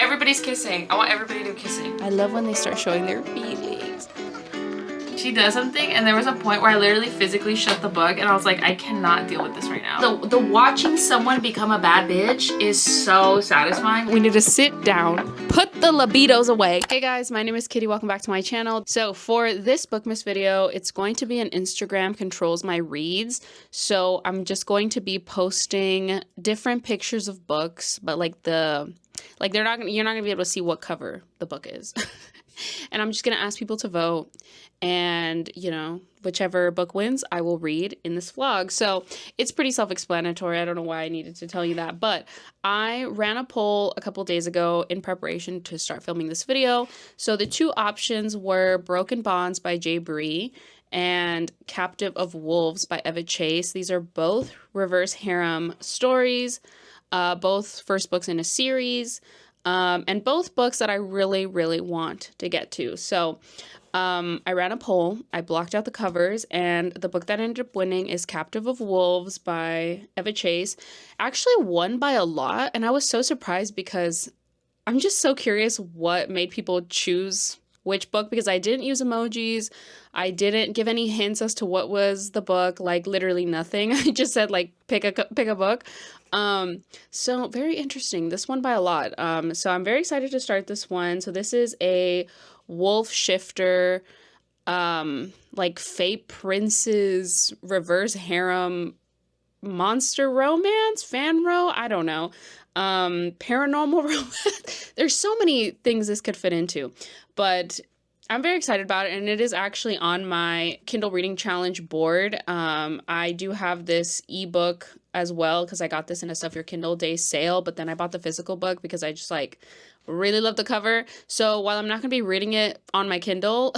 everybody's kissing. I want everybody to be kissing. I love when they start showing their feelings. She does something, and there was a point where I literally physically shut the book, and I was like, I cannot deal with this right now. The watching someone become a bad bitch is so satisfying. We need to sit down, put the libidos away. Hey guys, my name is Kitty. Welcome back to my channel. So for this bookmas video, it's going to be an Instagram controls my reads. So I'm just going to be posting different pictures of books, but you're not gonna be able to see what cover the book is. And I'm just gonna ask people to vote, and you know, whichever book wins I will read in this vlog. So it's pretty self-explanatory. I don't know why I needed to tell you that, but I ran a poll a couple days ago in preparation to start filming this video. So the two options were Broken Bonds by Jay Bree and Captive of Wolves by Eva Chase. These are both reverse harem stories, both first books in a series, and both books that I really, really want to get to. So I ran a poll, I blocked out the covers, and the book that ended up winning is Captive of Wolves by Eva Chase. Actually won by a lot, and I was so surprised because I'm just so curious what made people choose which book, because I didn't use emojis. I didn't give any hints as to what was the book, like literally nothing. I just said like pick a book. So very interesting. This one by a lot. So I'm very excited to start this one. So this is a wolf shifter, like Fate Prince's reverse harem monster romance, I don't know. Paranormal romance. There's so many things this could fit into, but I'm very excited about it, and it is actually on my Kindle Reading Challenge board. I do have this ebook as well because I got this in a Stuff Your Kindle Day sale, but then I bought the physical book because I just like really love the cover. So while I'm not going to be reading it on my Kindle,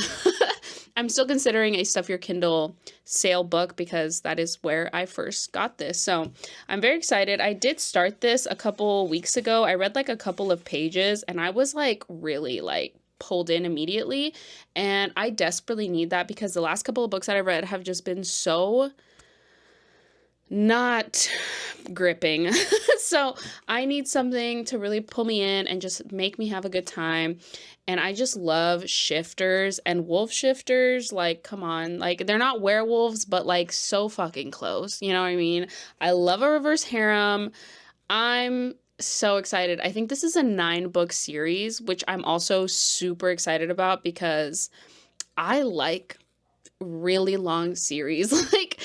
I'm still considering a Stuff Your Kindle sale book because that is where I first got this. So I'm very excited. I did start this a couple weeks ago. I read like a couple of pages and I was like really like pulled in immediately, and I desperately need that because the last couple of books that I read have just been so not gripping. So I need something to really pull me in and just make me have a good time. And I just love shifters and wolf shifters. Like, come on, like they're not werewolves, but like so fucking close. You know what I mean? I love a reverse harem. I'm so excited. I think this is a 9-book series, which I'm also super excited about because I like really long series. Like,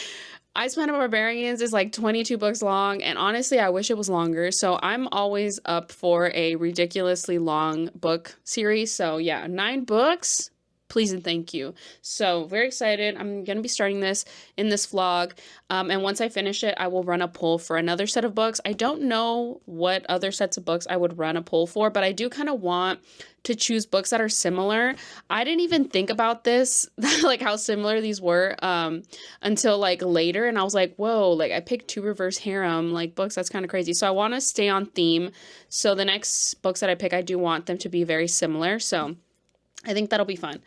I Spent a Barbarians is like 22 books long, and honestly, I wish it was longer. So I'm always up for a ridiculously long book series. So yeah, 9 books. Please and thank you. So very excited. I'm going to be starting this in this vlog. And once I finish it, I will run a poll for another set of books. I don't know what other sets of books I would run a poll for, but I do kind of want to choose books that are similar. I didn't even think about this, like how similar these were, until like later. And I was like, whoa, like I picked 2 reverse harem like books. That's kind of crazy. So I want to stay on theme. So the next books that I pick, I do want them to be very similar. So I think that'll be fun.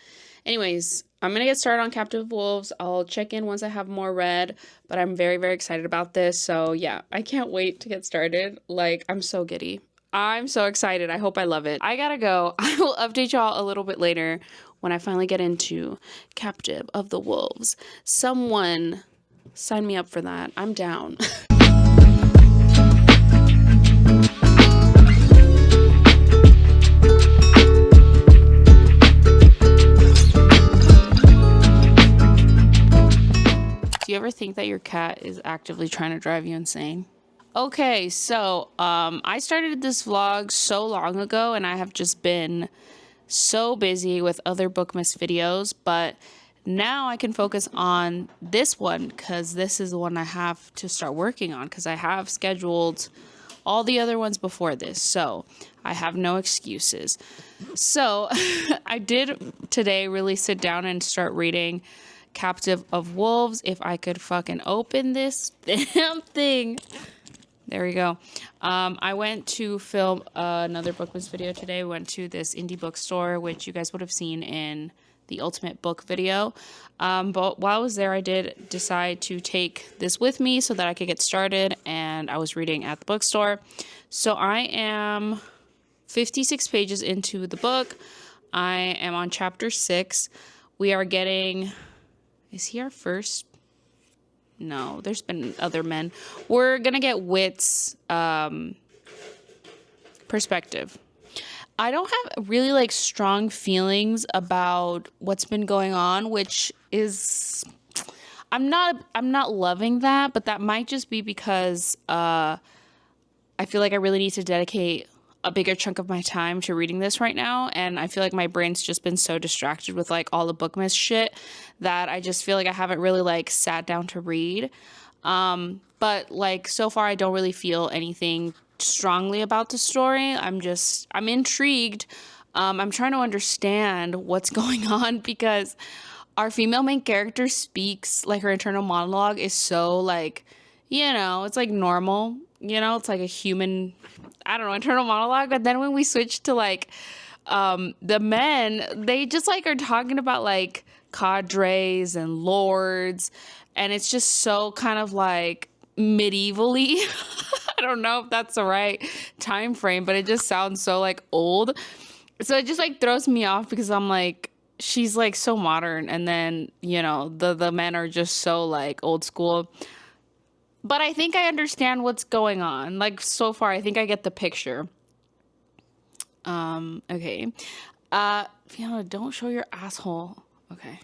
Anyways, I'm going to get started on Captive of Wolves. I'll check in once I have more read, but I'm very, very excited about this. So yeah, I can't wait to get started. Like, I'm so giddy. I'm so excited. I hope I love it. I gotta go. I will update y'all a little bit later when I finally get into Captive of the Wolves. Someone sign me up for that. I'm down. Do you ever think that your cat is actively trying to drive you insane? Okay, so I started this vlog so long ago, and I have just been so busy with other bookmas videos, but now I can focus on this one because this is the one I have to start working on because I have scheduled all the other ones before this, so I have no excuses. So I did today really sit down and start reading Captive of Wolves. If I could fucking open this damn thing. There we go. I went to film another bookmas video today. We went to this indie bookstore, which you guys would have seen in the ultimate book video. But while I was there, I did decide to take this with me so that I could get started, and I was reading at the bookstore. So I am 56 pages into the book. I am on chapter 6. We are getting... Is he our first? No, there's been other men. We're gonna get Wit's perspective. I don't have really like strong feelings about what's been going on, which is... I'm not loving that, but that might just be because I feel like I really need to dedicate a bigger chunk of my time to reading this right now, and I feel like my brain's just been so distracted with like all the bookmas shit that I just feel like I haven't really like sat down to read. But like so far I don't really feel anything strongly about the story. I'm intrigued. I'm trying to understand what's going on because our female main character speaks, like her internal monologue is so like, you know, it's like normal, you know, it's like a human, I don't know, internal monologue. But then when we switch to like the men, they just like are talking about like cadres and lords, and it's just so kind of like medievally. I don't know if that's the right time frame, but it just sounds so like old. So it just like throws me off because I'm like, she's like so modern, and then, you know, the men are just so like old school. But I think I understand what's going on. Like so far, I think I get the picture. Okay. Fiona, don't show your asshole. Okay.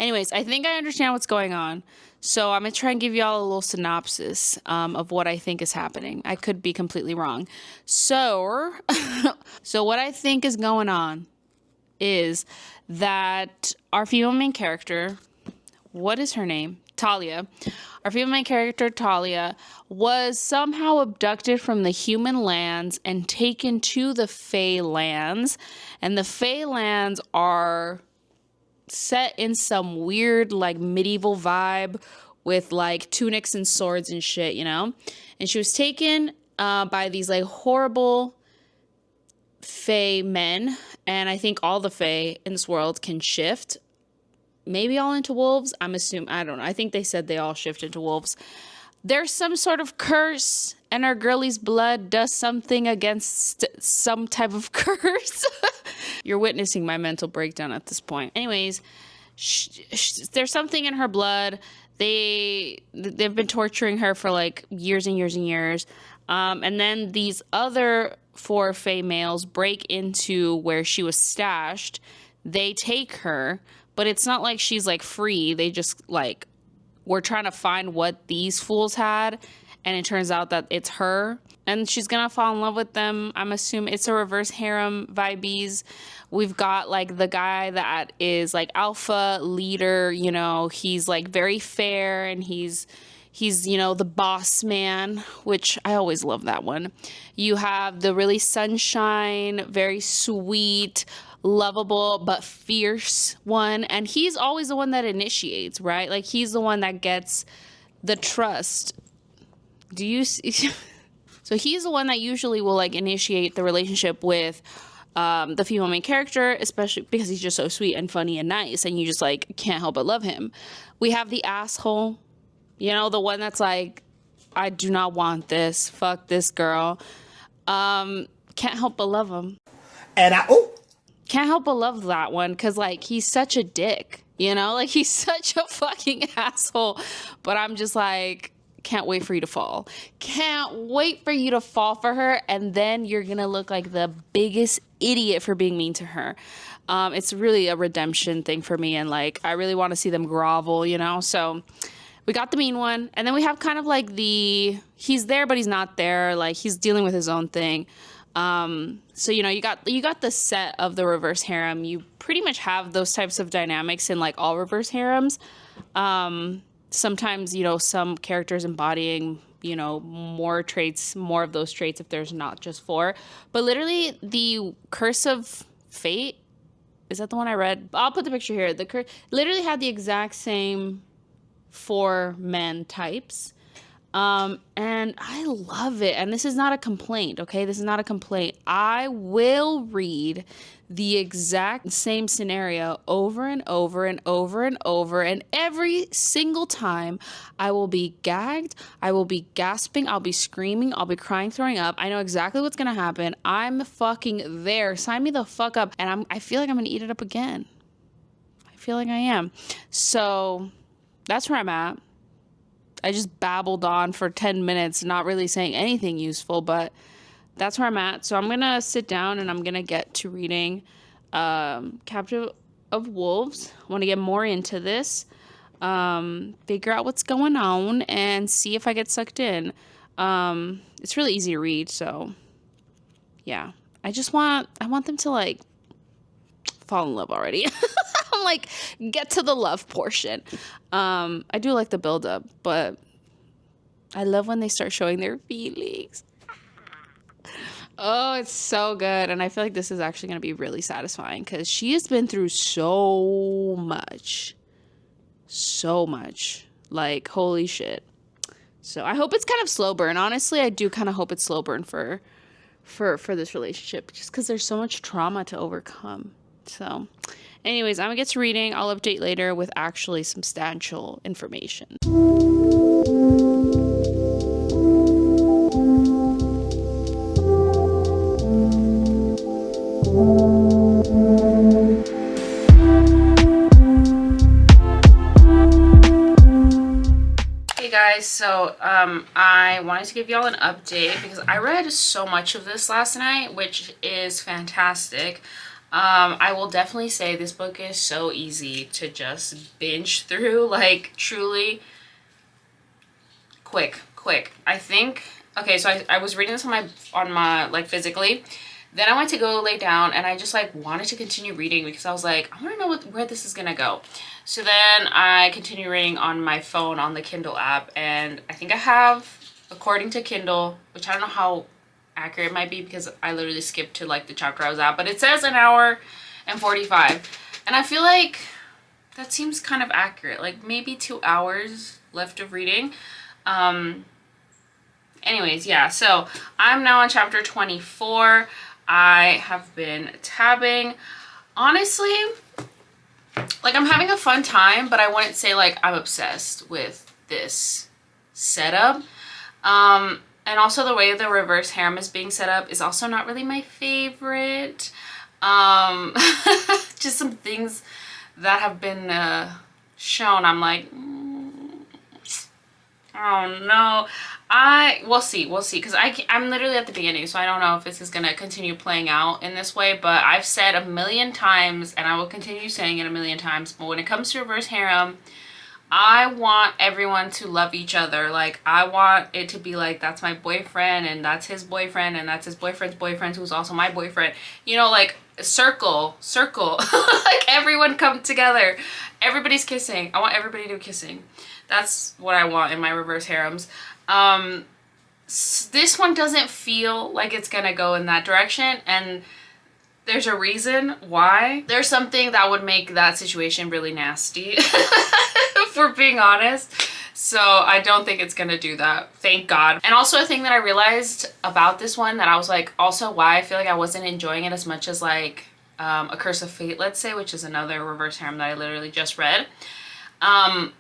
Anyways, I think I understand what's going on. So I'm going to try and give y'all a little synopsis of what I think is happening. I could be completely wrong. So, so what I think is going on is that our female main character, what is her name? Talia. Our female main character, Talia, was somehow abducted from the human lands and taken to the Fae lands. And the Fae lands are set in some weird like medieval vibe with like tunics and swords and shit, you know? And she was taken by these like horrible Fae men, and I think all the Fae in this world can shift, maybe all into wolves. I'm assuming, I don't know. I think they said they all shift into wolves. There's some sort of curse, and our girlie's blood does something against some type of curse. You're witnessing my mental breakdown at this point. Anyways, there's something in her blood. They've been torturing her for like years and years and years. And then these other 4 Fae males break into where she was stashed. They take her, but it's not like she's like free. They just like were trying to find what these fools had, and it turns out that it's her, and she's gonna fall in love with them. I'm assuming it's a reverse harem vibes. We've got like the guy that is like alpha leader, you know, he's like very fair, and he's you know, the boss man, which I always love that one. You have the really sunshine, very sweet, lovable but fierce one, and he's always the one that initiates, right? Like he's the one that gets the trust. Do you see? So he's the one that usually will like initiate the relationship with the female main character, especially because he's just so sweet and funny and nice, and you just like can't help but love him. We have the asshole, you know, the one that's like, I do not want this, fuck this girl. Can't help but love him. And can't help but love that one, because like he's such a dick, you know, like he's such a fucking asshole. But I'm just like, can't wait for you to fall. Can't wait for you to fall for her, and then you're gonna look like the biggest idiot for being mean to her. It's really a redemption thing for me, and like I really want to see them grovel, you know. So we got the mean one, and then we have kind of like he's there but he's not there, like he's dealing with his own thing. So you know, you got the set of the reverse harem. You pretty much have those types of dynamics in like all reverse harems. Sometimes, you know, some characters embodying, you know, more of those traits if there's not just 4. But literally the Curse of Fate, is that the one I read? I'll put the picture here. The literally had the exact same 4 men types. And I love it. And this is not a complaint, okay? This is not a complaint. I will read the exact same scenario over and over and over and over. And every single time I will be gagged. I will be gasping. I'll be screaming. I'll be crying, throwing up. I know exactly what's going to happen. I'm fucking there. Sign me the fuck up. And I feel like I'm going to eat it up again. I feel like I am. So that's where I'm at. I just babbled on for 10 minutes, not really saying anything useful, but that's where I'm at. So I'm going to sit down and I'm going to get to reading Captive of Wolves. I want to get more into this, figure out what's going on, and see if I get sucked in. It's really easy to read, so yeah. I want them to, like, fall in love already. I'm like, get to the love portion. I do like the build-up, but I love when they start showing their feelings. Oh, it's so good. And I feel like this is actually going to be really satisfying because she has been through so much. So much. Like, holy shit. So I hope it's kind of slow burn. Honestly, I do kind of hope it's slow burn for this relationship just because there's so much trauma to overcome. So anyways, I'm gonna get to reading. I'll update later with actually substantial information. Hey guys, so I wanted to give y'all an update because I read so much of this last night, which is fantastic. I will definitely say this book is so easy to just binge through, like truly quick. I think, okay, so I was reading this on my like physically, then I went to go lay down and I just like wanted to continue reading because I was like, I want to know where this is gonna go. So then I continue reading on my phone on the Kindle app, and I think I have, according to Kindle, which I don't know how accurate it might be because I literally skipped to like the chapter I was at, but it says an hour and 45, and I feel like that seems kind of accurate, like maybe 2 hours left of reading. Anyways, yeah, so I'm now on chapter 24. I have been tabbing. Honestly, like, I'm having a fun time, but I wouldn't say like I'm obsessed with this setup. And also the way the reverse harem is being set up is also not really my favorite. Just some things that have been shown. I'm like, oh no. We'll see, because I'm literally at the beginning, so I don't know if this is gonna continue playing out in this way, but I've said a million times, and I will continue saying it a million times, but when it comes to reverse harem, I want everyone to love each other. Like, I want it to be like, that's my boyfriend, and that's his boyfriend, and that's his boyfriend's boyfriend, who's also my boyfriend. You know, like, circle. Like, everyone come together. Everybody's kissing. I want everybody to be kissing. That's what I want in my reverse harems. This one doesn't feel like it's gonna go in that direction, and there's a reason why. There's something that would make that situation really nasty, if we're being honest. So I don't think it's gonna do that, thank God. And also a thing that I realized about this one that I was like, also why I feel like I wasn't enjoying it as much as like A Curse of Fate, let's say, which is another reverse harem that I literally just read. And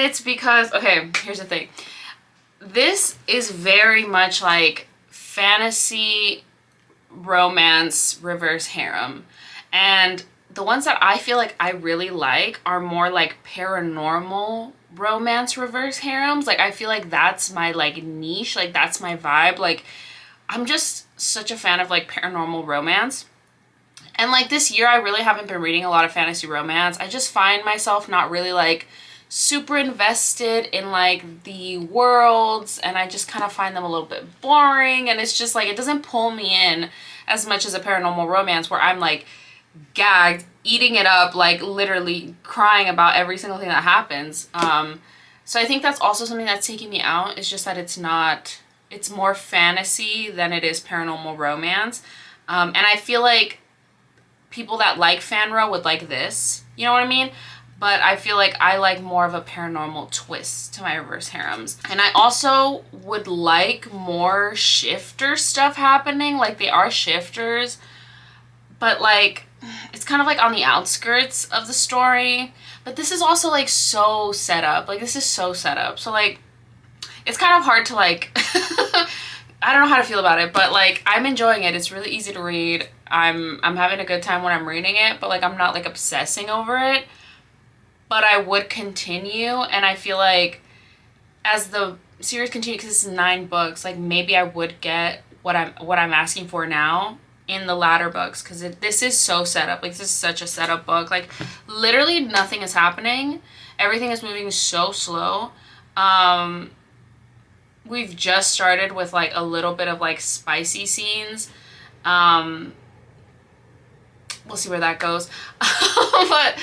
it's because, okay, here's the thing. This is very much like fantasy romance reverse harem, and the ones that I feel like I really like are more like paranormal romance reverse harems. Like, I feel like that's my like niche, like that's my vibe. Like, I'm just such a fan of like paranormal romance. And like this year I really haven't been reading a lot of fantasy romance. I just find myself not really like super invested in like the worlds, and I just kind of find them a little bit boring, and it's just like it doesn't pull me in as much as a paranormal romance where I'm like gagged, eating it up, like literally crying about every single thing that happens. So I think that's also something that's taking me out. It's just that it's more fantasy than it is paranormal romance. And I feel like people that like fanro would like this, you know what I mean? but I feel like I like more of a paranormal twist to my reverse harems. And I also would like more shifter stuff happening. Like, they are shifters, but like it's kind of like on the outskirts of the story. But this is also like so set up. Like, this is so set up. So like it's kind of hard to like I don't know how to feel about it, but like I'm enjoying it. It's really easy to read. I'm having a good time when I'm reading it, but like I'm not like obsessing over it. But I would continue, and I feel like as the series continues, because this is 9 books, like maybe I would get what I'm asking for now in the latter books, because this is so set up. Like, this is such a setup book. Like, literally nothing is happening. Everything is moving so slow. We've just started with like a little bit of like spicy scenes. We'll see where that goes. But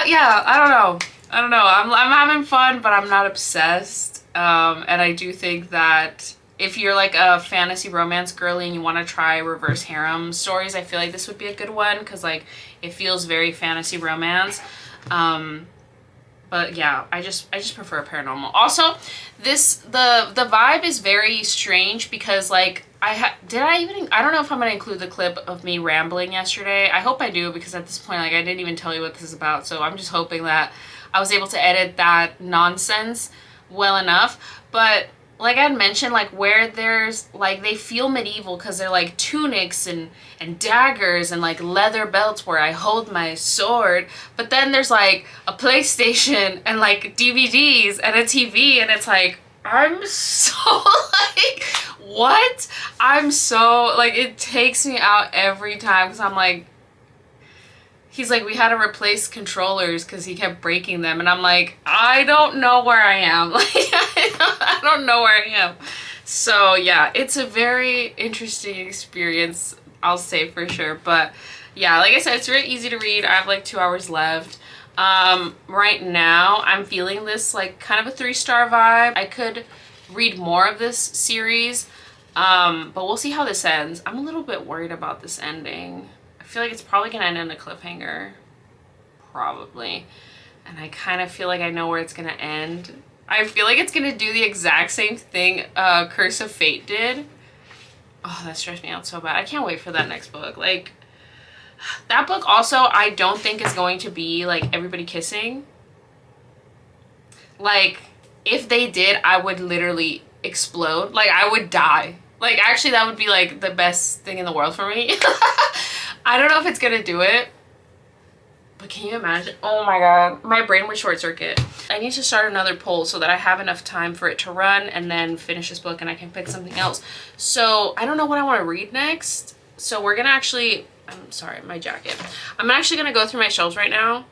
yeah, I don't know. I'm having fun, but I'm not obsessed. And I do think that if you're like a fantasy romance girly and you want to try reverse harem stories, I feel like this would be a good one, because like it feels very fantasy romance. But yeah, I just prefer paranormal. Also, the vibe is very strange, because like I don't know if I'm gonna include the clip of me rambling yesterday. I hope I do, because at this point, like, I didn't even tell you what this is about. So I'm just hoping that I was able to edit that nonsense well enough. But like I had mentioned, like, where there's like, they feel medieval because they're like tunics and daggers and like leather belts where I hold my sword. But then there's like a PlayStation and like DVDs and a TV, and it's like, I'm so like, what? I'm so like, it takes me out every time, because I'm like, he's like, we had to replace controllers because he kept breaking them, and I'm like, I don't know where I am. Like, I don't know where I am. So yeah, it's a very interesting experience, I'll say for sure. But yeah, like I said, it's very easy to read. I have like 2 hours left. Right now I'm feeling this like kind of a 3-star vibe. I could read more of this series, but we'll see how this ends. I'm a little bit worried about this ending. I feel like it's probably gonna end in a cliffhanger, probably, and I kind of feel like I know where it's gonna end. I feel like it's gonna do the exact same thing Curse of Fate did. Oh, that stressed me out so bad. I can't wait for that next book. Like, that book also, I don't think is going to be like everybody kissing. Like, if they did, I would literally explode. Like, I would die. Like, actually, that would be like the best thing in the world for me. I don't know if it's gonna do it, but can you imagine? Oh my god, my brain would short circuit. I need to start another poll so that I have enough time for it to run and then finish this book and I can pick something else. So I don't know what I want to read next. So we're gonna actually, I'm sorry, my jacket. I'm actually gonna go through my shelves right now.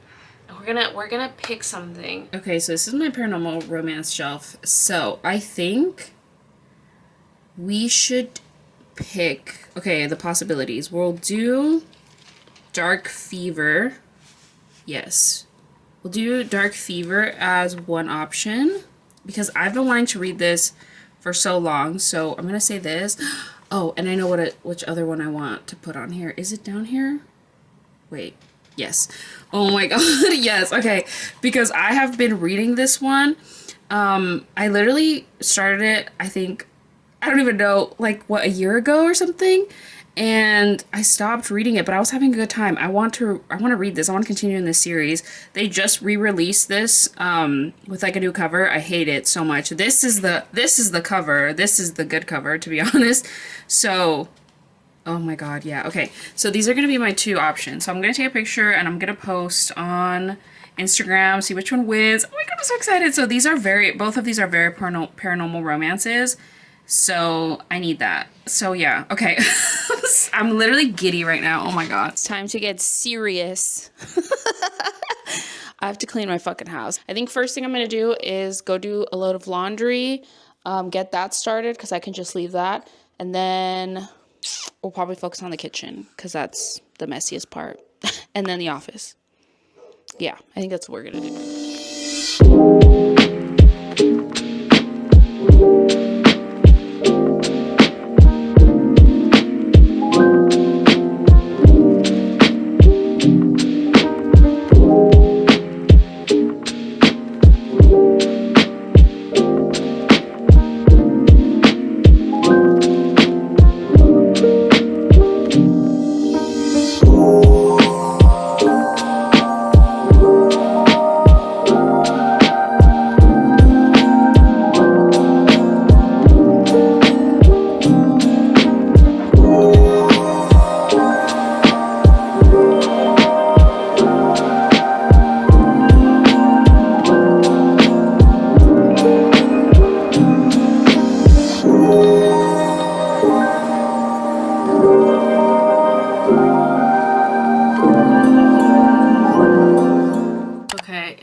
We're gonna pick something. Okay, so this is my paranormal romance shelf. So I think we should pick, okay, the possibilities. We'll do Dark Fever. Yes. We'll do Dark Fever as one option, because I've been wanting to read this for so long. So I'm gonna say this. Oh, and I know which other one I want to put on here. Is it down here? Wait. Yes. Oh my god. Yes. Okay. Because I have been reading this one. I literally started it, I think, I don't even know, like, what, a year ago or something? And I stopped reading it, but I was having a good time. I want to read this. I want to continue in this series. They just re-released this with like a new cover. I hate it so much. This is the cover. This is the good cover, to be honest. So, oh my god, yeah. Okay, so these are going to be my 2 options. So I'm going to take a picture and I'm going to post on Instagram, see which one wins. Oh my god, I'm so excited. So these are both of these are very paranormal romances. So I need that. So yeah, okay. I'm literally giddy right now. Oh my god. It's time to get serious. I have to clean my fucking house. I think first thing I'm gonna do is go do a load of laundry, get that started, because I can just leave that. And then we'll probably focus on the kitchen, because that's the messiest part. And then the office. Yeah, I think that's what we're gonna do.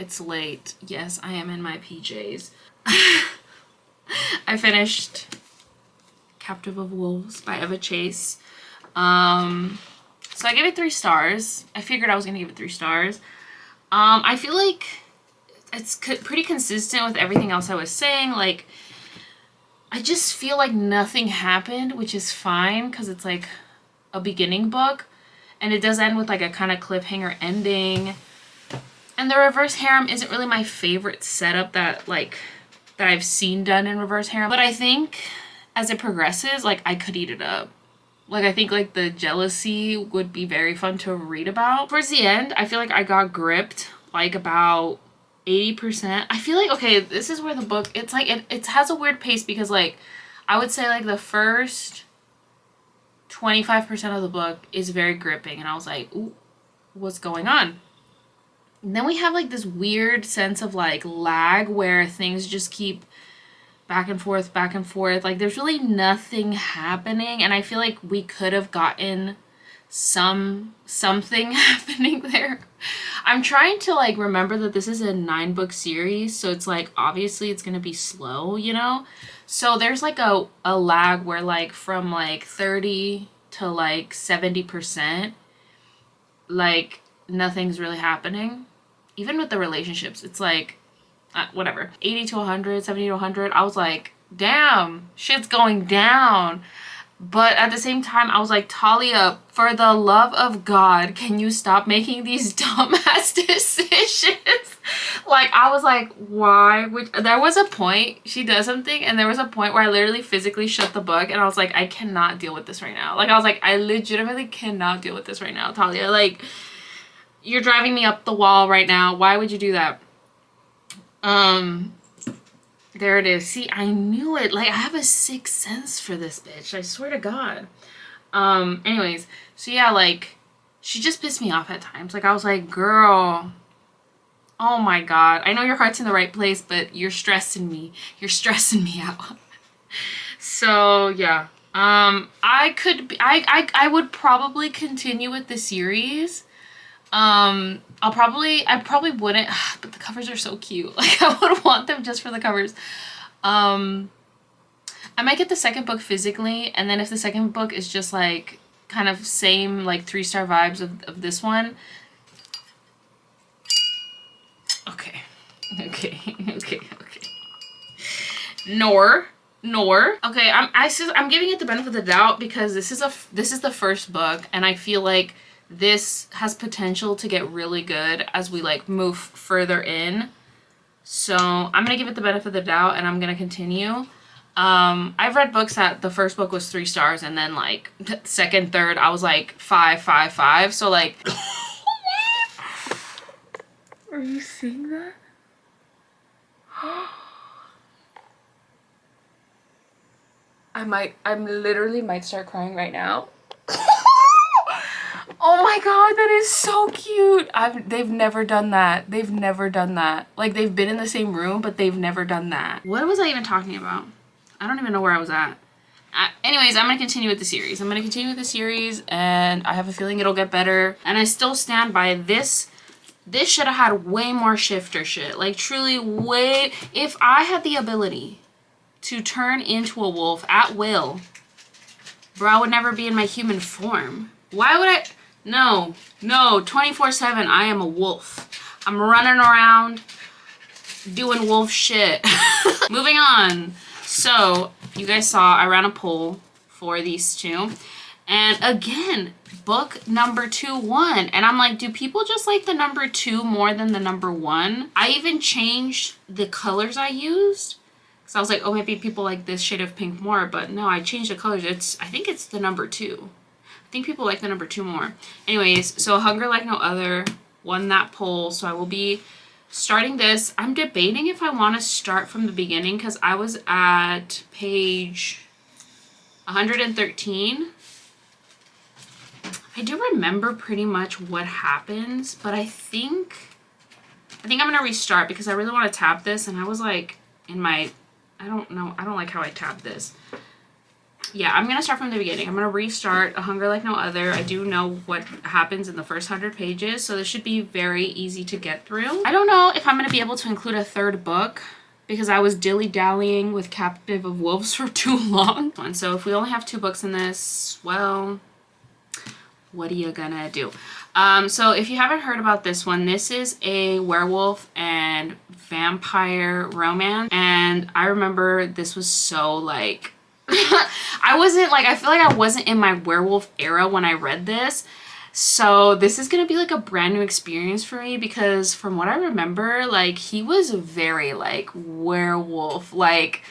It's late. Yes, I am in my PJs. I finished Captive of Wolves by Eva Chase. So I gave it 3 stars. I figured I was gonna give it 3 stars. I feel like it's pretty consistent with everything else I was saying. Like, I just feel like nothing happened, which is fine because it's like a beginning book, and it does end with like a kind of cliffhanger ending. And the reverse harem isn't really my favorite setup that I've seen done in reverse harem, but I think as it progresses, like, I could eat it up. Like, I think like the jealousy would be very fun to read about. Towards the end, I feel like I got gripped like about 80%. I feel like, okay, this is where the book, it's like it has a weird pace because, like, I would say like the first 25% of the book is very gripping, and I was like, ooh, what's going on? And then we have like this weird sense of like lag where things just keep back and forth, back and forth. Like, there's really nothing happening, and I feel like we could have gotten something happening there. I'm trying to like remember that this is a 9-book series, so it's like obviously it's gonna be slow, you know? So there's like a lag where like from like 30 to like 70%, like nothing's really happening. Even with the relationships, it's like whatever, 80 to 100, 70 to 100. I was like, damn, shit's going down. But at the same time, I was like, Talia, for the love of God, can you stop making these dumbass decisions? Like, I was like, why? There was a point, she does something, and there was a point where I literally physically shut the book, and I was like, I cannot deal with this right now. Like, I was like, I legitimately cannot deal with this right now, Talia. Like, you're driving me up the wall right now. Why would you do that? There it is. See, I knew it. Like, I have a sixth sense for this bitch. I swear to God. Anyways, so yeah, like, she just pissed me off at times. Like, I was like, girl, oh my God. I know your heart's in the right place, but you're stressing me. You're stressing me out. So, yeah. I would probably continue with the series. I probably wouldn't, but the covers are so cute. Like, I would want them just for the covers. I might get the second book physically, and then if the second book is just like kind of same like 3-star vibes of this one. Okay. Nor. Okay, I'm giving it the benefit of the doubt because this is the first book, and I feel like this has potential to get really good as we like move further in. So I'm gonna give it the benefit of the doubt, and I'm gonna continue. I've read books that the first book was 3 stars, and then like second, third, I was like 5, 5, 5. So like, are you seeing that? I literally might start crying right now. Oh my God, that is so cute. They've never done that. They've never done that. Like, they've been in the same room, but they've never done that. What was I even talking about? I don't even know where I was at. Anyways, I'm going to continue with the series. And I have a feeling it'll get better. And I still stand by this. This should have had way more shifter shit. Like, truly way... If I had the ability to turn into a wolf at will, bro, I would never be in my human form. Why would I... No, 24/7, I am a wolf. I'm running around doing wolf shit. Moving on. So, you guys saw I ran a poll for these two. And again, book number 2 won. And I'm like, do people just like the number 2 more than the number 1? I even changed the colors I used. So I was like, oh, maybe people like this shade of pink more. But no, I changed the colors. I think it's the number 2. I think people like the number 2 more. Anyways, so Hunger Like No Other won that poll. So I will be starting this. I'm debating if I want to start from the beginning because I was at page 113. I do remember pretty much what happens, but I think I'm going to restart because I really want to tap this, and I was like in my, I don't know, I don't like how I tap this. yeah, I'm gonna start from the beginning. I'm gonna restart A Hunger Like No Other. I do know what happens in the first 100 pages, so this should be very easy to get through. I don't know if I'm gonna be able to include a third book because I was dilly-dallying with Captive of Wolves for too long. And so if we only have 2 books in this, well, what are you gonna do? So if you haven't heard about this one, this is a werewolf and vampire romance. And I remember this was so like, I feel like I wasn't in my werewolf era when I read this. So this is gonna be like a brand new experience for me because from what I remember, like he was very like werewolf, like,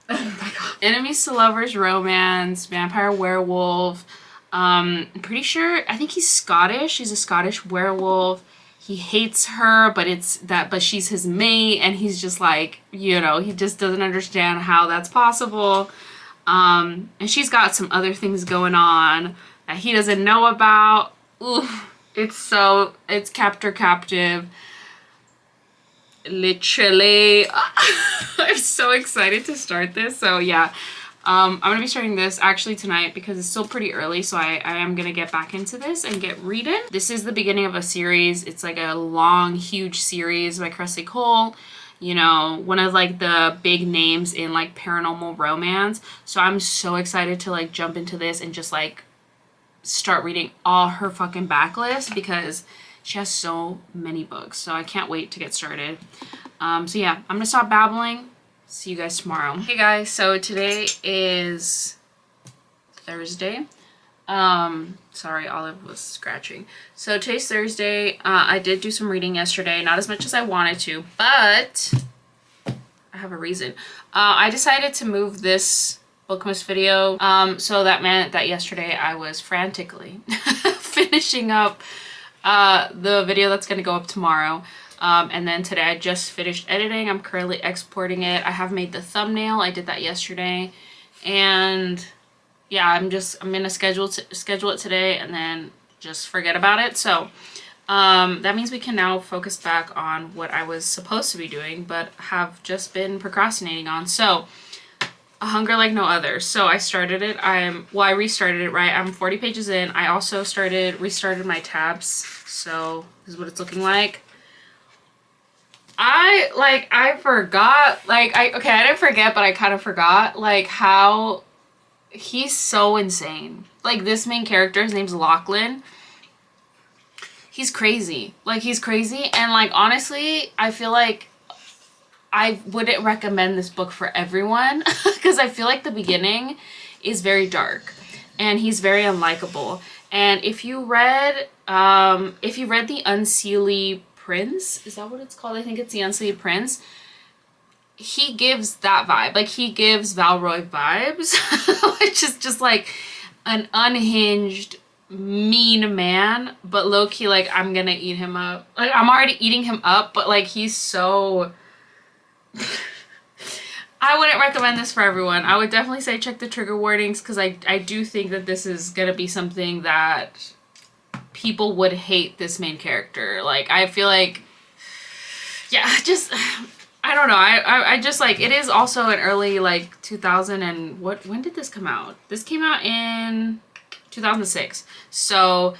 oh my god. Enemies to lovers romance, vampire werewolf. I'm pretty sure, I think he's Scottish. He's a Scottish werewolf. He hates her, but she's his mate, and he's just like, you know, he just doesn't understand how that's possible. And she's got some other things going on that he doesn't know about. Oof, it's captive. Literally. I'm so excited to start this. So yeah. I'm gonna be starting this actually tonight because it's still pretty early, so I am gonna get back into this and get reading. This is the beginning of a series. It's like a long, huge series by Cressy Cole, you know, one of like the big names in like paranormal romance. So I'm so excited to like jump into this and just like start reading all her fucking backlist because she has so many books. So I can't wait to get started. So yeah, I'm gonna stop babbling. See you guys tomorrow. Hey guys, so today is Thursday. Sorry, Olive was scratching. So today's Thursday. I did do some reading yesterday, not as much as I wanted to, but I have a reason. I decided to move this bookmas video. So that meant that yesterday I was frantically finishing up the video that's gonna go up tomorrow. And then today I just finished editing. I'm currently exporting it. I have made the thumbnail. I did that yesterday. And yeah, I'm gonna schedule it today and then just forget about it. So that means we can now focus back on what I was supposed to be doing but have just been procrastinating on. So A Hunger Like No Other. So I started it. I restarted it, right? I'm 40 pages in. I also restarted my tabs. So this is what it's looking like. I forgot, okay, I didn't forget, but I kind of forgot, like, how he's so insane. Like, this main character, his name's Lachlan. He's crazy. Like, he's crazy, and, like, honestly, I feel like I wouldn't recommend this book for everyone, because I feel like the beginning is very dark, and he's very unlikable. And if you read The Unseelie Prince, is that what it's called? I think it's The Unseelie Prince. He gives that vibe. Like, he gives Valroy vibes, which is just like an unhinged, mean man, but low-key, like, I'm gonna eat him up. Like, I'm already eating him up, but like, he's so I wouldn't recommend this for everyone. I would definitely say check the trigger warnings because I do think that this is gonna be something that people would hate this main character. Like, I feel like, yeah, just, I don't know. I just, like, it is also an early, like, 2000 and when did this come out? This came out in 2006. So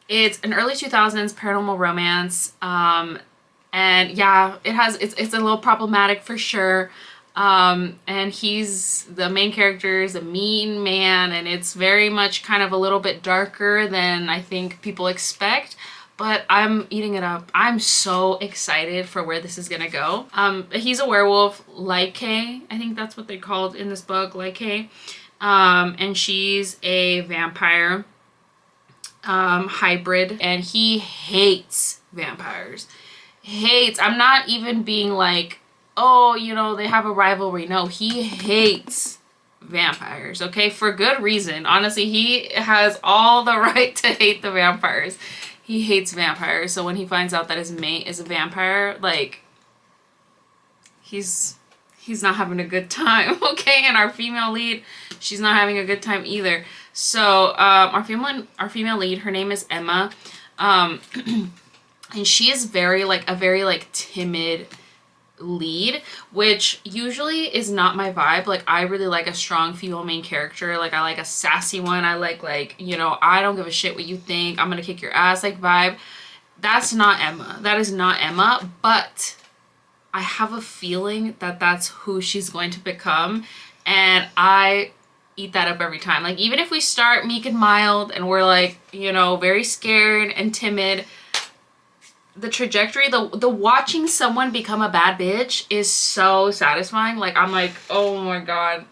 it's an early 2000s paranormal romance. And yeah, it's a little problematic for sure. And the main character is a mean man, and it's very much kind of a little bit darker than I think people expect, but I'm eating it up. I'm so excited for where this is gonna go. He's a werewolf, like I think that's what they called in this book, like and she's a vampire hybrid, and he hates vampires. I'm not even being like, oh, you know, they have a rivalry. No, he hates vampires, okay? For good reason. Honestly, he has all the right to hate the vampires. He hates vampires. So when he finds out that his mate is a vampire, like, he's not having a good time, okay? And our female lead, she's not having a good time either. So our female lead, her name is Emma. And she is very, like, a very, like, timid, lead, which usually is not my vibe. Like, I really like a strong female main character. Like, I like a sassy one. I like, you know, I don't give a shit what you think, I'm gonna kick your ass like vibe. That's not Emma. That is not Emma, but I have a feeling that that's who she's going to become, and I eat that up every time. Like, even if we start meek and mild and we're like, you know, very scared and timid, the trajectory, the watching someone become a bad bitch is so satisfying. Like, I'm like, oh my god,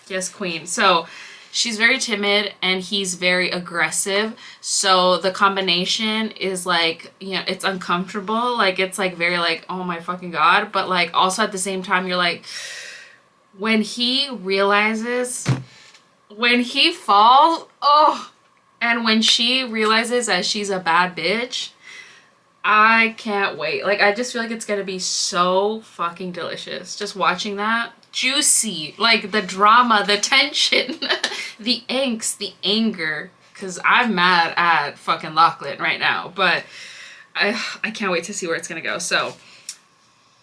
yes, queen. So she's very timid and he's very aggressive, so the combination is like, you know, it's uncomfortable. Like, it's like very like, oh my fucking god, but like also at the same time you're like, when he realizes, when he falls, oh, and when she realizes that she's a bad bitch, I can't wait. Like, I just feel like it's gonna be so fucking delicious just watching that. Juicy, like the drama, the tension, the angst, the anger, because I'm mad at fucking Lachlan right now, but I can't wait to see where it's gonna go. So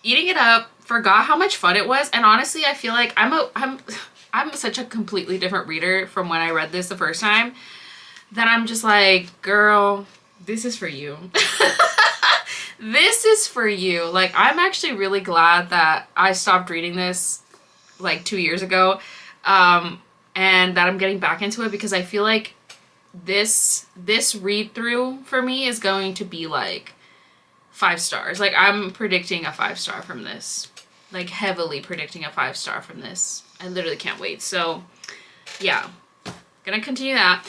eating it up, forgot how much fun it was, and honestly I feel like I'm such a completely different reader from when I read this the first time, that I'm just like, girl, this is for you. This is for you. Like, I'm actually really glad that I stopped reading this like 2 years ago, and that I'm getting back into it, because I feel like this read through for me is going to be like 5 stars. Like, I'm predicting a 5-star from this, like heavily predicting a 5-star from this. I literally can't wait. So yeah, gonna continue that.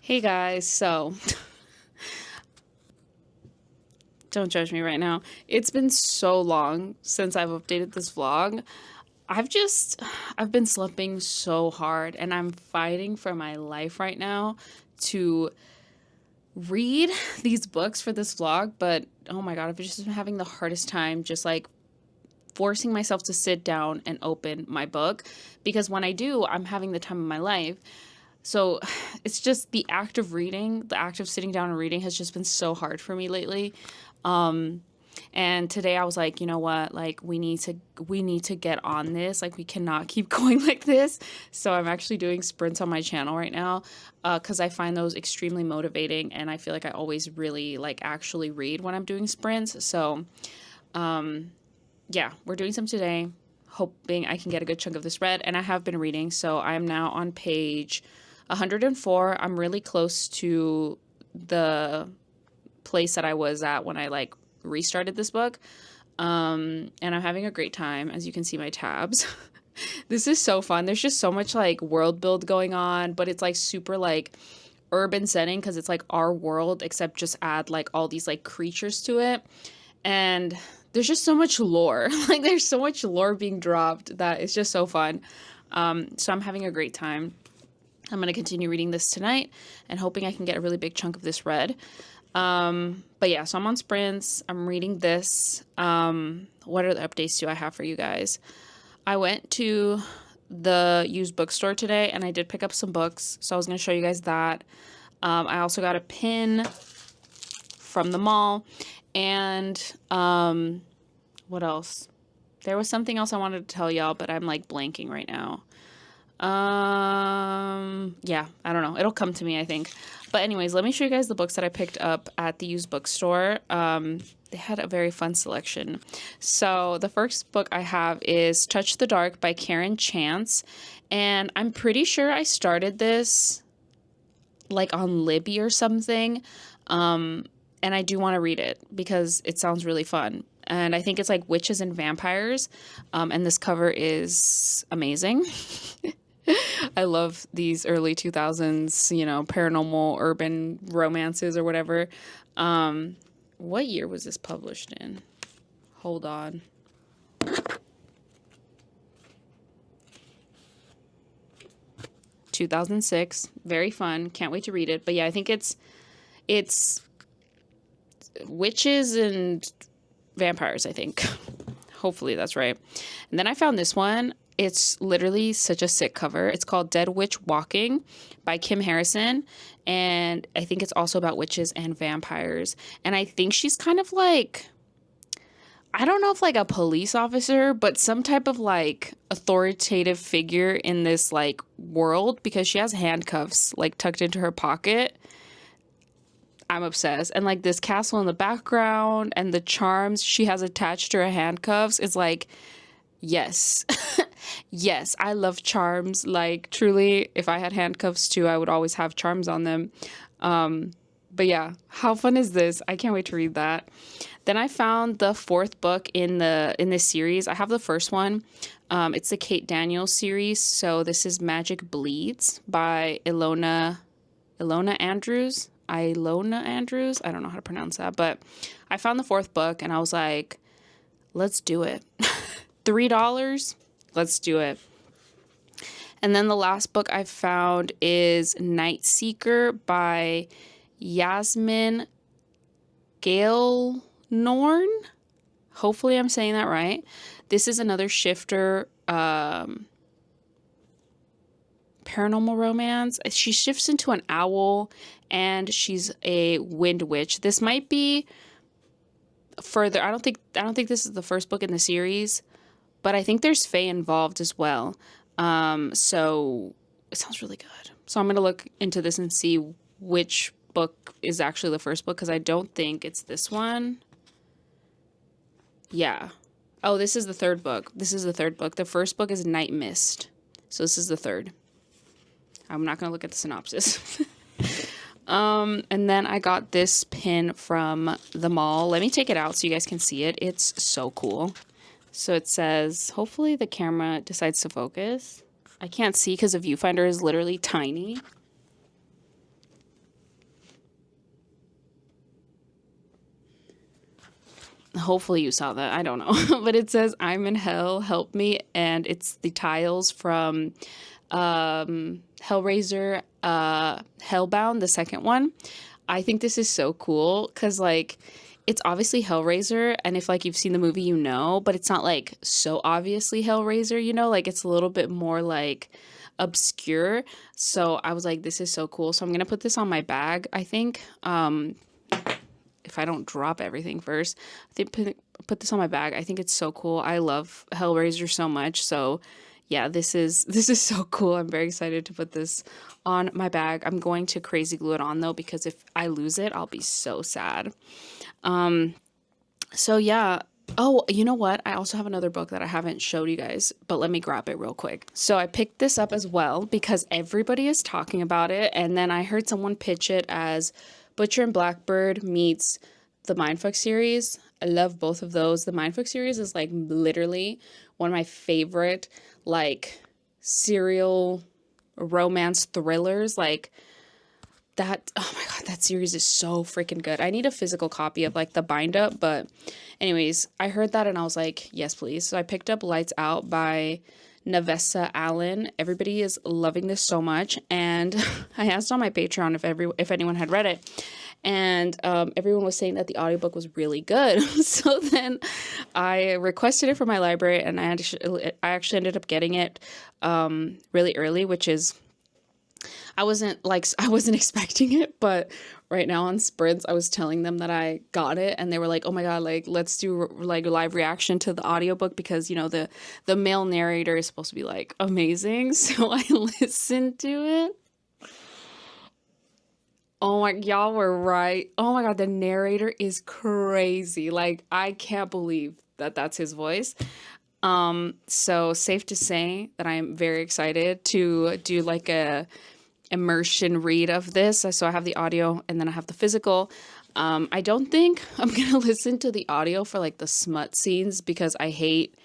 Hey guys, so don't judge me right now. It's been so long since I've updated this vlog. I've been slipping so hard, and I'm fighting for my life right now to read these books for this vlog, but oh my god, I've just been having the hardest time just like forcing myself to sit down and open my book, because when I do, I'm having the time of my life. So it's just the act of reading, the act of sitting down and reading has just been so hard for me lately. And today I was like, you know what, like we need to get on this. Like, we cannot keep going like this. So I'm actually doing sprints on my channel right now, because I find those extremely motivating, and I feel like I always really like actually read when I'm doing sprints. So yeah, we're doing some today, hoping I can get a good chunk of this read, and I have been reading. So I am now on page 104. I'm really close to the place that I was at when I like restarted this book, and I'm having a great time. As you can see my tabs. This is so fun. There's just so much like world build going on, but it's like super like urban setting, because it's like our world, except just add like all these like creatures to it, and there's just so much lore. Like, there's so much lore being dropped that it's just so fun. So I'm having a great time. I'm going to continue reading this tonight and hoping I can get a really big chunk of this read. But yeah, so I'm on sprints. I'm reading this. What other updates do I have for you guys? I went to the used bookstore today and I did pick up some books. So I was going to show you guys that. I also got a pin from the mall. And what else? There was something else I wanted to tell y'all, but I'm like blanking right now. Yeah, I don't know. It'll come to me, I think. But anyways, let me show you guys the books that I picked up at the used bookstore. They had a very fun selection. So the first book I have is Touch the Dark by Karen Chance. And I'm pretty sure I started this like on Libby or something. And I do want to read it because it sounds really fun. And I think it's like witches and vampires. And this cover is amazing. I love these early 2000s, you know, paranormal urban romances or whatever. What year was this published in? Hold on. (2006). Very fun. Can't wait to read it. But yeah, I think it's witches and vampires, I think. Hopefully that's right. And then I found this one. It's literally such a sick cover. It's called Dead Witch Walking by Kim Harrison. And I think it's also about witches and vampires. And I think she's kind of like, I don't know if like a police officer, but some type of like authoritative figure in this like world, because she has handcuffs like tucked into her pocket. I'm obsessed. And like this castle in the background and the charms she has attached to her handcuffs is like, yes. Yes, I love charms. Like truly, if I had handcuffs too, I would always have charms on them. But yeah, how fun is this? I can't wait to read that. Then I found the fourth book in this series. I have the first one. It's the Kate Daniels series. So this is Magic Bleeds by Ilona Andrews. Ilona Andrews. I don't know how to pronounce that, but I found the fourth book and I was like, let's do it. $3. Let's do it. And then the last book I found is Night Seeker by Yasmin Gale-Norn. Hopefully I'm saying that right. This is another shifter paranormal romance. She shifts into an owl and she's a wind witch. This might be further. I don't think this is the first book in the series, but I think there's fae involved as well. So it sounds really good. So I'm going to look into this and see which book is actually the first book, because I don't think it's this one. Yeah. Oh, this is the third book. The first book is Night Mist. So this is the third. I'm not going to look at the synopsis. And then I got this pin from the mall. Let me take it out so you guys can see it. It's so cool. So it says, hopefully the camera decides to focus. I can't see because the viewfinder is literally tiny. Hopefully you saw that. I don't know. But it says, I'm in hell, help me. And it's the tiles from Hellraiser, Hellbound, the second one. I think this is so cool because like it's obviously Hellraiser, and if like you've seen the movie, you know, but it's not like so obviously Hellraiser, you know, like it's a little bit more like obscure. So I was like, this is so cool. So I'm gonna put this on my bag, I think. If I don't drop everything first, I think put this on my bag. I think it's so cool. I love Hellraiser so much. So yeah, this is so cool. I'm very excited to put this on my bag. I'm going to crazy glue it on though, because if I lose it, I'll be so sad. So yeah. Oh, you know what? I also have another book that I haven't showed you guys, but let me grab it real quick. So I picked this up as well because everybody is talking about it. And then I heard someone pitch it as Butcher and Blackbird meets the Mindfuck series. I love both of those. The Mindfuck series is like literally one of my favorite like serial romance thrillers. Like that, oh my god, that series is so freaking good. I need a physical copy of like the bind up, but anyways, I heard that and I was like, yes please. So I picked up Lights Out by Navessa Allen. Everybody is loving this so much, and I asked on my Patreon if anyone had read it, and everyone was saying that the audiobook was really good. So then I requested it from my library, and I actually ended up getting it really early, which is I wasn't expecting it, but right now on Sprints, I was telling them that I got it, and they were like, oh my god, like let's do like a live reaction to the audiobook, because you know the male narrator is supposed to be like amazing. So I listened to it. Oh my, y'all were right. Oh my god, the narrator is crazy. Like I can't believe that that's his voice. So safe to say that I am very excited to do like a immersion read of this. So I have the audio and then I have the physical. I don't think I'm going to listen to the audio for like the smut scenes because I hate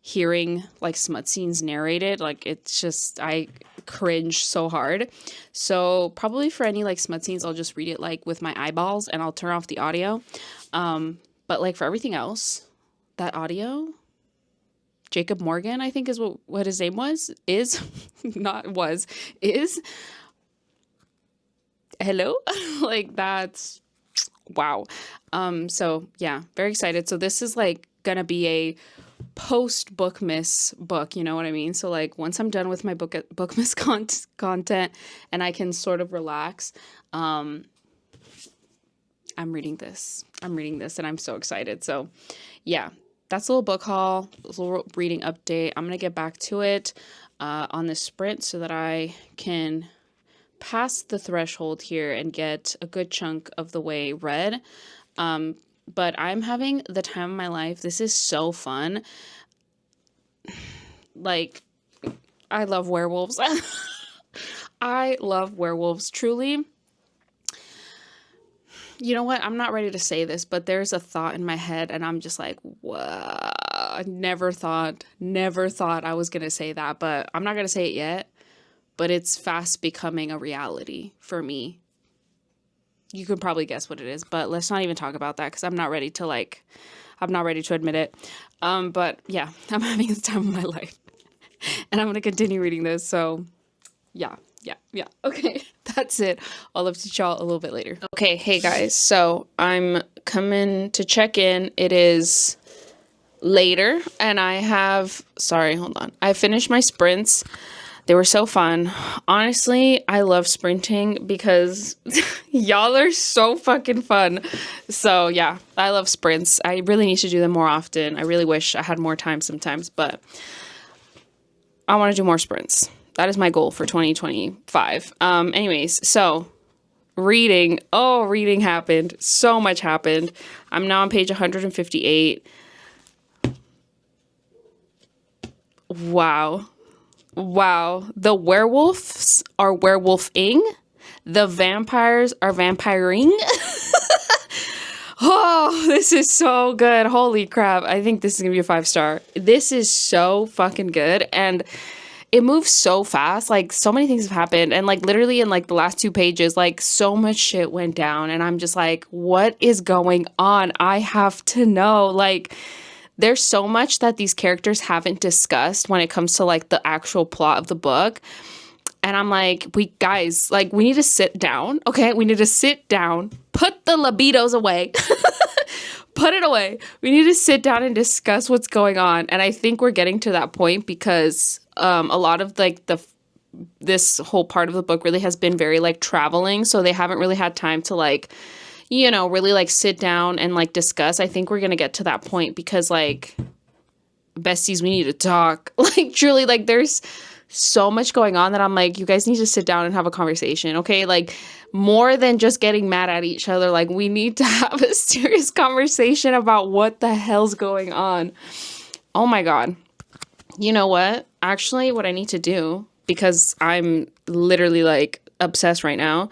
hearing like smut scenes narrated. Like it's just, I cringe so hard. So probably for any like smut scenes, I'll just read it like with my eyeballs and I'll turn off the audio. But like for everything else, that audio, Jacob Morgan, I think is what his name is hello. Like that's wow. So yeah, very excited. So this is like gonna be a post bookmas book, you know what I mean? So like once I'm done with my bookmas content and I can sort of relax, I'm reading this and I'm so excited. So yeah, that's a little book haul, a little reading update. I'm gonna get back to it on this sprint so that I can pass the threshold here and get a good chunk of the way read. But I'm having the time of my life. This is so fun. Like, I love werewolves. I love werewolves, truly. You know what? I'm not ready to say this, but there's a thought in my head and I'm just like, wow, I never thought I was going to say that, but I'm not going to say it yet, but it's fast becoming a reality for me. You can probably guess what it is, but let's not even talk about that because I'm not ready to admit it. But yeah, I'm having the time of my life and I'm going to continue reading this. So yeah. Okay, that's it. I'll update y'all a little bit later. Okay, hey guys, so I'm coming to check in. It is later and I finished my sprints. They were so fun. Honestly, I love sprinting because y'all are so fucking fun. So yeah, I love sprints. I really need to do them more often. I really wish I had more time sometimes, but I want to do more sprints. That is my goal for 2025. Anyways, so reading happened. So much happened. I'm now on page 158. Wow. The werewolves are werewolfing. The vampires are vampiring. Oh, this is so good. Holy crap. I think this is going to be a 5-star. This is so fucking good. And it moves so fast. Like so many things have happened. And like literally in like the last 2 pages, like so much shit went down. And I'm just like, what is going on? I have to know. Like there's so much that these characters haven't discussed when it comes to like the actual plot of the book. And I'm like, we need to sit down. Okay. We need to sit down, put the libidos away, put it away. We need to sit down and discuss what's going on. And I think we're getting to that point because a lot of like this whole part of the book really has been very like traveling. So they haven't really had time to like, you know, really like sit down and like discuss. I think we're going to get to that point because like besties, we need to talk. Like truly, like there's so much going on that I'm like, you guys need to sit down and have a conversation. Okay. Like more than just getting mad at each other. Like we need to have a serious conversation about what the hell's going on. Oh my God. You know what? Actually, what I need to do, because I'm literally like obsessed right now.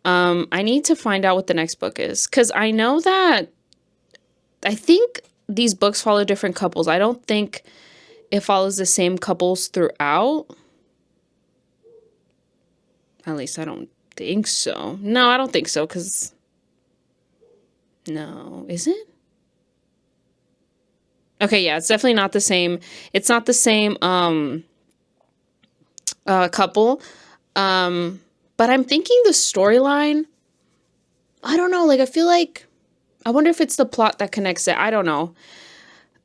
I need to find out what the next book is. Cause I know that I think these books follow different couples. I don't think it follows the same couples throughout. At least I don't think so. No, I don't think so. No, is it? Okay, yeah, it's definitely not the same. It's not the same couple. But I'm thinking the storyline, I don't know. Like, I wonder if it's the plot that connects it. I don't know.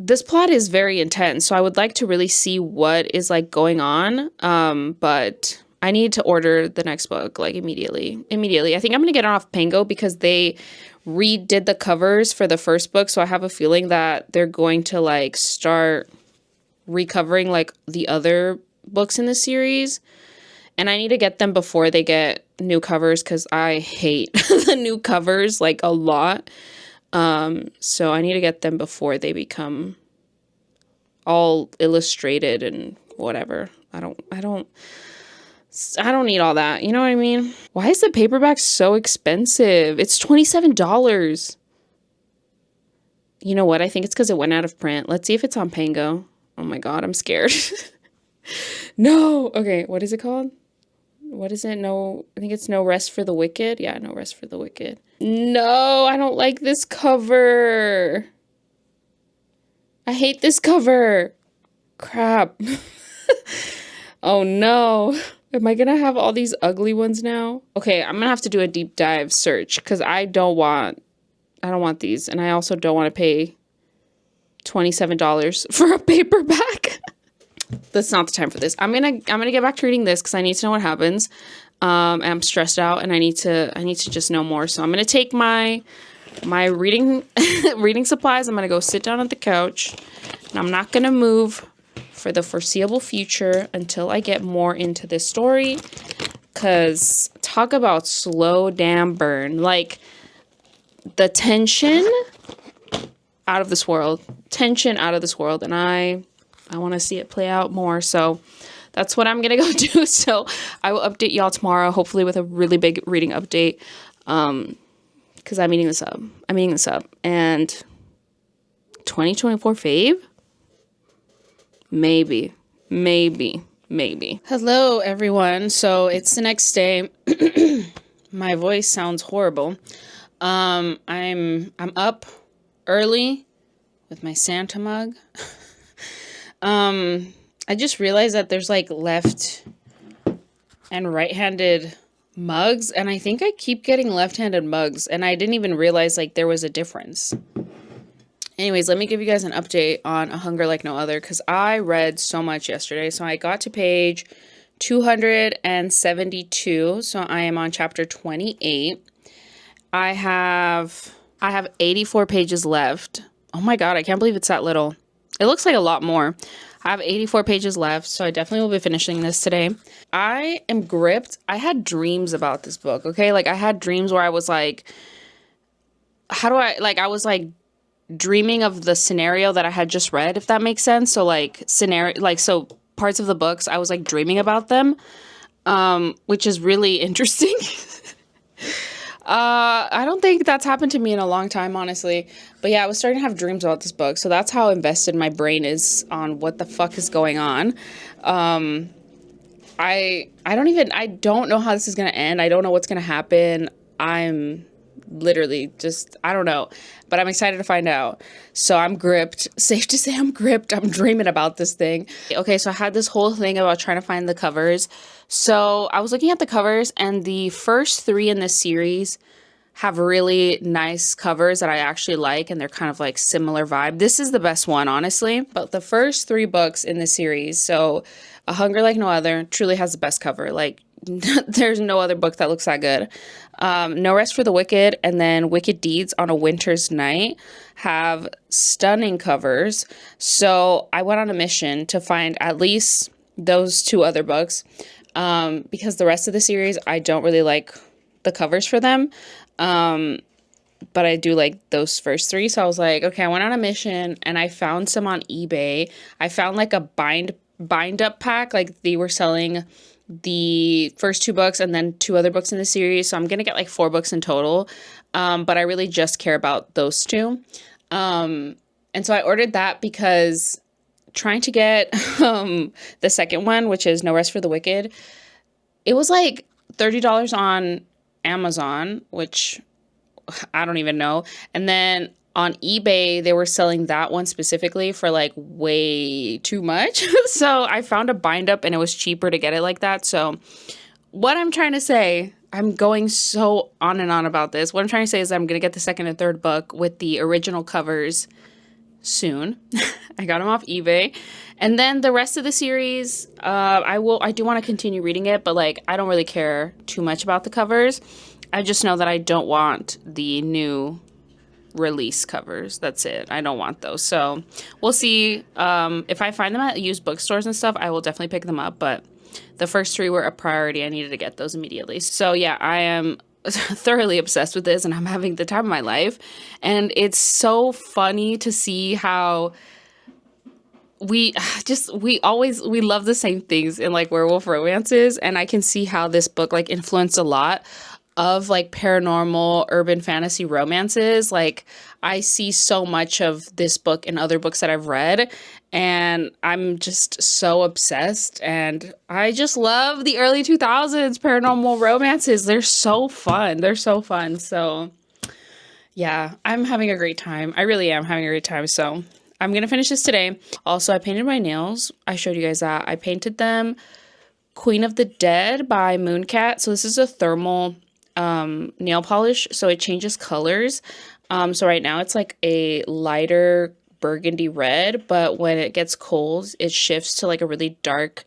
This plot is very intense, so I would like to really see what is like going on. But I need to order the next book like immediately. I think I'm gonna get it off Pango because they redid the covers for the first book, so I have a feeling that they're going to like start recovering like the other books in the series, and I need to get them before they get new covers because I hate the new covers like a lot. So I need to get them before they become all illustrated and whatever. I don't I don't need all that. You know what I mean? Why is the paperback so expensive? It's $27. You know what? I think it's because it went out of print. Let's see if it's on Pango. Oh my God, I'm scared. No. Okay, what is it called? What is it? No, I think it's No Rest for the Wicked. Yeah, No Rest for the Wicked. No, I don't like this cover. I hate this cover. Crap. Oh no. Am I gonna have all these ugly ones now? Okay, I'm gonna have to do a deep dive search because I don't want these, and I also don't want to pay $27 for a paperback. That's not the time for this. I'm gonna get back to reading this because I need to know what happens. And I'm stressed out, and I need to just know more. So I'm gonna take my reading reading supplies. I'm gonna go sit down at the couch, and I'm not gonna move for the foreseeable future until I get more into this story. Cause talk about slow damn burn. Like the tension out of this world. Tension out of this world. And I want to see it play out more. So that's what I'm going to go do. So I will update y'all tomorrow, hopefully with a really big reading update. Because I'm eating this up. And 2024 fave? Maybe. Hello, everyone. So it's the next day. My voice sounds horrible. I'm up early with my Santa mug. I just realized that there's like left and right-handed mugs, and I think I keep getting left-handed mugs, and I didn't even realize like there was a difference. Anyways, let me give you guys an update on A Hunger Like No Other, because I read so much yesterday. So I got to page 272, so I am on chapter 28. I have 84 pages left. Oh my God, I can't believe it's that little. It looks like a lot more. I have 84 pages left, so I definitely will be finishing this today. I am gripped. I had dreams about this book, okay? Like, I had dreams where I was like, I was like dreaming of the scenario that I had just read, if that makes sense. So, so parts of the books, I was like dreaming about them, which is really interesting. I don't think that's happened to me in a long time, honestly. But yeah, I was starting to have dreams about this book. So that's how invested my brain is on what the fuck is going on. I don't know how this is going to end. I don't know what's going to happen. I'm literally just, I don't know. But I'm excited to find out. So I'm gripped. Safe to say I'm gripped. I'm dreaming about this thing. Okay, so I had this whole thing about trying to find the covers. So I was looking at the covers, and the first 3 in this series have really nice covers that I actually like, and they're kind of like similar vibe. This is the best one, honestly. But the first 3 books in the series, so A Hunger Like No Other truly has the best cover. Like, there's no other book that looks that good. No Rest for the Wicked and then Wicked Deeds on a Winter's Night have stunning covers. So I went on a mission to find at least those 2 other books, because the rest of the series, I don't really like the covers for them. But I do like those first 3. So I was like, okay, I went on a mission and I found some on eBay. I found like a bind up pack. Like, they were selling the first 2 books and then 2 other books in the series. So I'm going to get like 4 books in total. But I really just care about those 2. And so I ordered that because trying to get the second one, which is No Rest for the Wicked, it was like $30 on Amazon, which I don't even know. And then on eBay, they were selling that one specifically for like way too much. So I found a bind up and it was cheaper to get it like that. So what I'm trying to say, I'm going so on and on about this. What I'm trying to say is I'm going to get the second and third book with the original covers soon. I got them off eBay. And then the rest of the series, I do want to continue reading it, but like, I don't really care too much about the covers. I just know that I don't want the new release covers. That's it. I don't want those. So we'll see. If I find them at used bookstores and stuff, I will definitely pick them up. But the first 3 were a priority. I needed to get those immediately. So yeah, I am thoroughly obsessed with this and I'm having the time of my life. And it's so funny to see how we love the same things in like werewolf romances, and I can see how this book like influenced a lot of like paranormal urban fantasy romances. Like I see so much of this book in other books that I've read, and I'm just so obsessed, and I just love the early 2000s paranormal romances. They're so fun. So yeah, I'm having a great time. I really am having a great time. So I'm going to finish this today. Also, I painted my nails. I showed you guys that. I painted them Queen of the Dead by Mooncat. So this is a thermal nail polish. So it changes colors. So right now it's like a lighter burgundy red, but when it gets cold, it shifts to like a really dark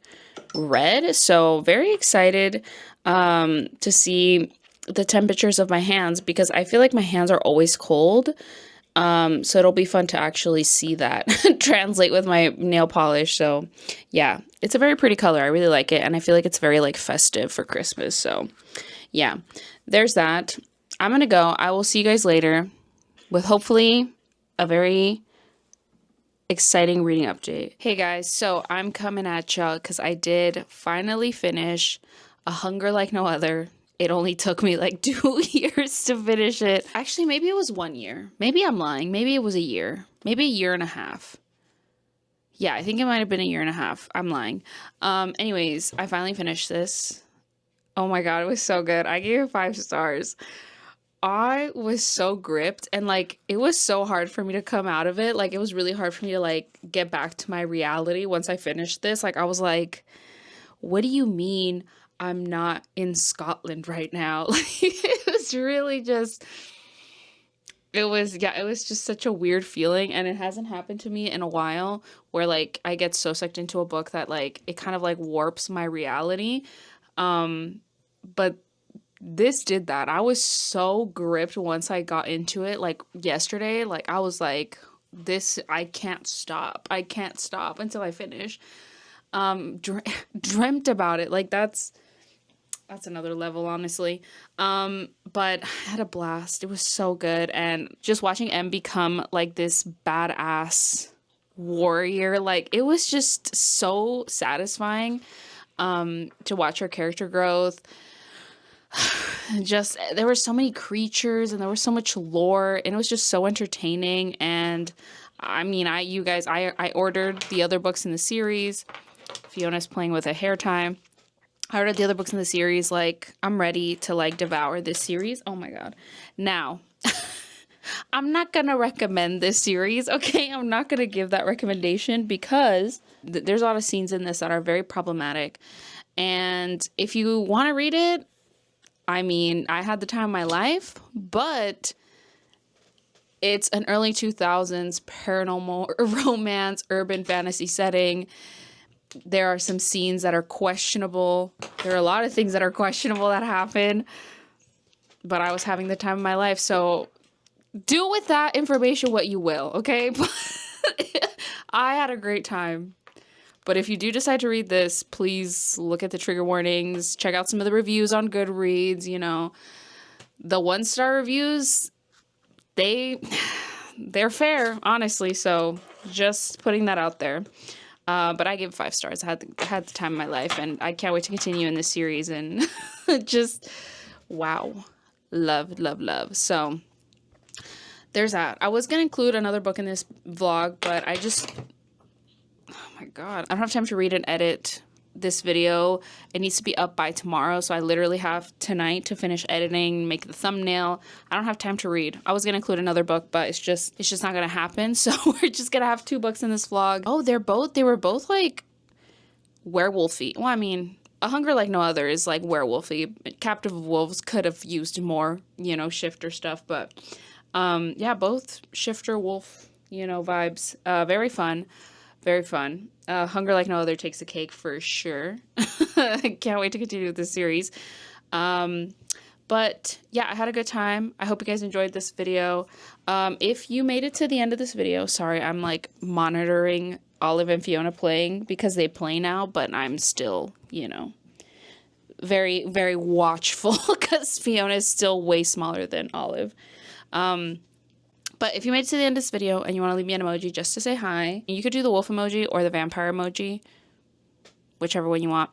red. So very excited to see the temperatures of my hands, because I feel like my hands are always cold. So it'll be fun to actually see that translate with my nail polish. So yeah, it's a very pretty color. I really like it. And I feel like it's very like festive for Christmas. So yeah, there's that. I'm going to go. I will see you guys later with hopefully a very exciting reading update. Hey guys, so I'm coming at y'all because I did finally finish A Hunger Like No Other. It only took me like 2 years to finish it. Actually, maybe it was 1 year. Maybe I'm lying. Maybe it was a year. Maybe a year and a half. Yeah, I think it might have been a year and a half. I'm lying. Anyways, I finally finished this. Oh my god, it was so good. I gave it 5 stars. I was so gripped, and like it was so hard for me to come out of it. Like it was really hard for me to like get back to my reality once I finished this. Like I was like, what do you mean I'm not in Scotland right now? Like it was really just it was just such a weird feeling, and it hasn't happened to me in a while where like I get so sucked into a book that like it kind of like warps my reality. But this did that. I was so gripped once I got into it. Like yesterday, like I was like, this, I can't stop. I can't stop until I finish. Dreamt about it. Like that's another level, honestly. But I had a blast. It was so good. And just watching Em become like this badass warrior, like it was just so satisfying to watch her character growth. Just there were so many creatures and there was so much lore, and it was just so entertaining. And I mean, I ordered the other books in the series. Fiona's playing with a hair tie. I ordered the other books in the series. Like I'm ready to like devour this series. Oh my god. Now I'm not gonna recommend this series, okay? I'm not gonna give that recommendation because there's a lot of scenes in this that are very problematic. And if you want to read it, I mean, I had the time of my life, but it's an early 2000s paranormal romance, urban fantasy setting. There are some scenes that are questionable. There are a lot of things that are questionable that happen, but I was having the time of my life. So do with that information what you will, okay? I had a great time. But if you do decide to read this, please look at the trigger warnings, check out some of the reviews on Goodreads, you know. The 1-star reviews, they're fair, honestly, so just putting that out there. But I gave it 5 stars. I had the time of my life, and I can't wait to continue in this series, and just, wow. Love, love, love. So, there's that. I was going to include another book in this vlog, but I just... Oh my god, I don't have time to read and edit this video. It needs to be up by tomorrow, so I literally have tonight to finish editing, make the thumbnail. I don't have time to read. I was gonna include another book, but it's just not gonna happen. So we're just gonna have 2 books in this vlog. Oh, they were both like werewolfy. Well, I mean, A Hunger Like No Other is like werewolfy. Captive of Wolves could have used more, you know, shifter stuff, but yeah, both shifter wolf, you know, vibes. Very fun. Very fun. Hunger Like No Other takes the cake for sure. I can't wait to continue with this series. But yeah, I had a good time. I hope you guys enjoyed this video. If you made it to the end of this video, sorry, I'm like monitoring Olive and Fiona playing because they play now, but I'm still, you know, very, very watchful because Fiona is still way smaller than Olive. But But if you made it to the end of this video and you want to leave me an emoji just to say hi, you could do the wolf emoji or the vampire emoji, whichever one you want.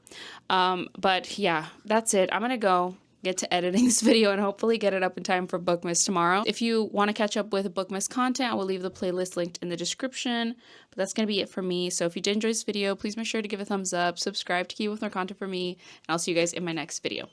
But yeah, that's it. I'm gonna go get to editing this video and hopefully get it up in time for bookmas tomorrow. If you want to catch up with bookmas content, I will leave the playlist linked in the description. But that's gonna be it for me. So if you did enjoy this video, please make sure to give a thumbs up, subscribe to keep with more content for me, and I'll see you guys in my next video.